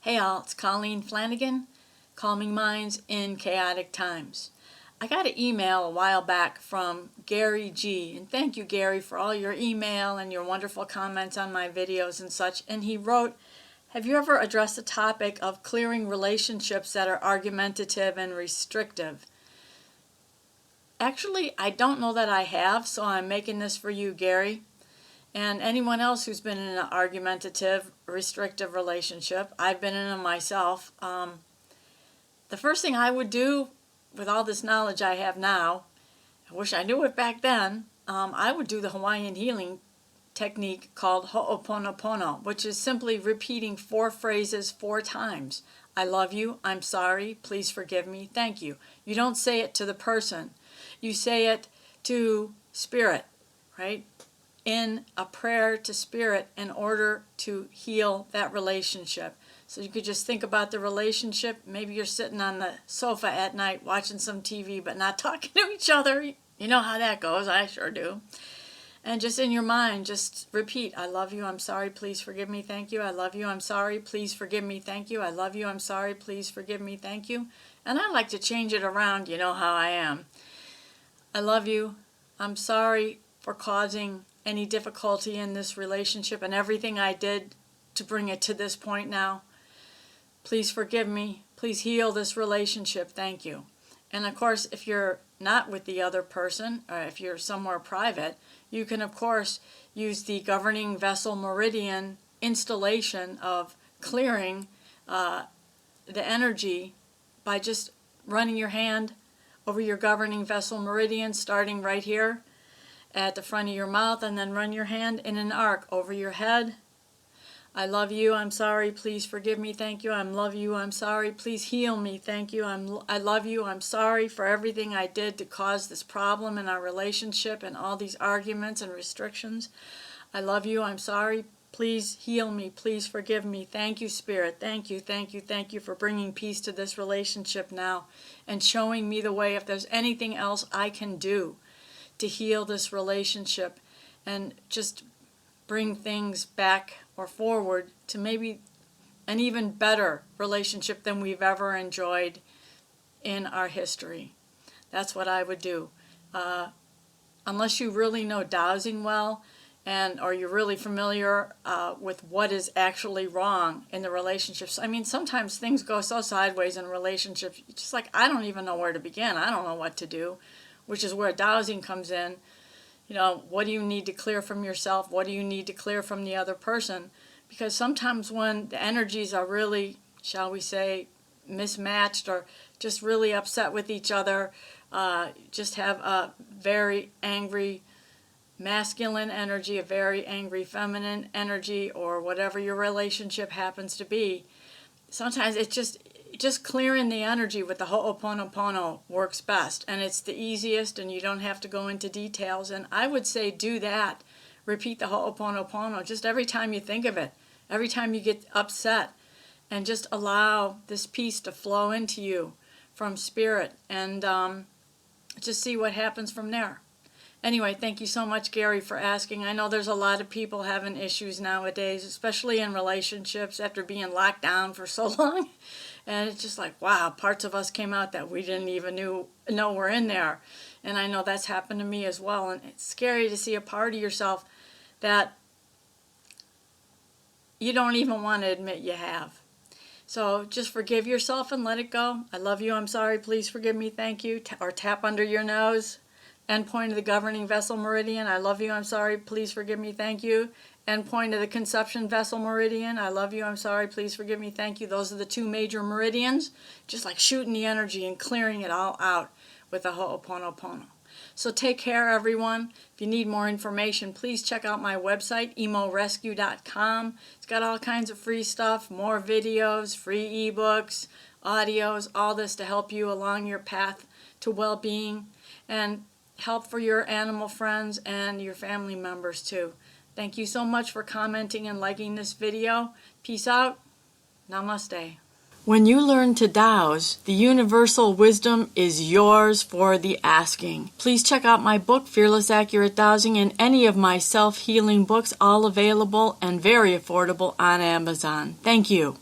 Hey all, it's Colleen Flanagan, Calming Minds in Chaotic Times. I got an email a while back from Gary G. And thank you, Gary, for all your email and your wonderful comments on my videos and such. And he wrote, have you ever addressed the topic of clearing relationships that are argumentative and restrictive? Actually, I don't know that I have, so I'm making this for you, Gary. And anyone else who's been in an argumentative, restrictive relationship, I've been in them myself. The first thing I would do with all this knowledge I have now, I wish I knew it back then, I would do the Hawaiian healing technique called Ho'oponopono, which is simply repeating 4 phrases 4 times. I love you, I'm sorry, please forgive me, thank you. You don't say it to the person. You say it to spirit, right? In a prayer to spirit in order to heal that relationship. So you could just think about the relationship. Maybe you're sitting on the sofa at night watching some TV but not talking to each other. You know how that goes. I sure do. And just in your mind, just repeat, I love you, I'm sorry, please forgive me, thank you. I love you, I'm sorry, please forgive me, thank you. I love you, I'm sorry, please forgive me, thank you. And I like to change it around, you know how I am. I love you, I'm sorry for causing any difficulty in this relationship and everything I did to bring it to this point now. Please forgive me. Please heal this relationship. Thank you. And of course, if you're not with the other person, or if you're somewhere private, you can of course use the governing vessel meridian installation of clearing the energy by just running your hand over your governing vessel meridian, starting right here at the front of your mouth, and then run your hand in an arc over your head. I love you, I'm sorry, please forgive me, thank you. I love you, I'm sorry, please heal me, thank you. I love you, I'm sorry for everything I did to cause this problem in our relationship and all these arguments and restrictions. I love you, I'm sorry, please heal me, please forgive me. Thank you, Spirit, thank you, thank you, thank you for bringing peace to this relationship now and showing me the way if there's anything else I can do to heal this relationship and just bring things back or forward to maybe an even better relationship than we've ever enjoyed in our history. That's what I would do. Unless you really know dowsing well, or you're really familiar with what is actually wrong in the relationships. I mean, sometimes things go so sideways in relationships, just like, I don't even know where to begin. I don't know what to do, which is where dowsing comes in. You know, what do you need to clear from yourself? What do you need to clear from the other person? Because sometimes when the energies are really, shall we say, mismatched or just really upset with each other, just have a very angry masculine energy, a very angry feminine energy, or whatever your relationship happens to be, sometimes it's just clearing the energy with the Ho'oponopono works best, and it's the easiest, and you don't have to go into details. And I would say do that. Repeat the Ho'oponopono just every time you think of it, every time you get upset, and just allow this peace to flow into you from spirit, and just see what happens from there. Anyway, thank you so much, Gary, for asking. I know there's a lot of people having issues nowadays, especially in relationships after being locked down for so long. And it's just like, wow, parts of us came out that we didn't even know were in there. And I know that's happened to me as well. And it's scary to see a part of yourself that you don't even want to admit you have. So just forgive yourself and let it go. I love you, I'm sorry, please forgive me, thank you. Or tap under your nose. End point of the governing vessel meridian. I love you, I'm sorry, please forgive me, thank you. End point of the conception vessel meridian. I love you, I'm sorry, please forgive me, thank you. Those are the 2 major meridians. Just like shooting the energy and clearing it all out with the Ho'oponopono. So take care, everyone. If you need more information, please check out my website, emorescue.com. It's got all kinds of free stuff, more videos, free ebooks, audios, all this to help you along your path to well-being and help for your animal friends and your family members too. Thank you so much for commenting and liking this video. Peace out. Namaste. When you learn to douse, the universal wisdom is yours for the asking. Please check out my book, Fearless Accurate Dowsing, and any of my self-healing books, all available and very affordable on Amazon. Thank you.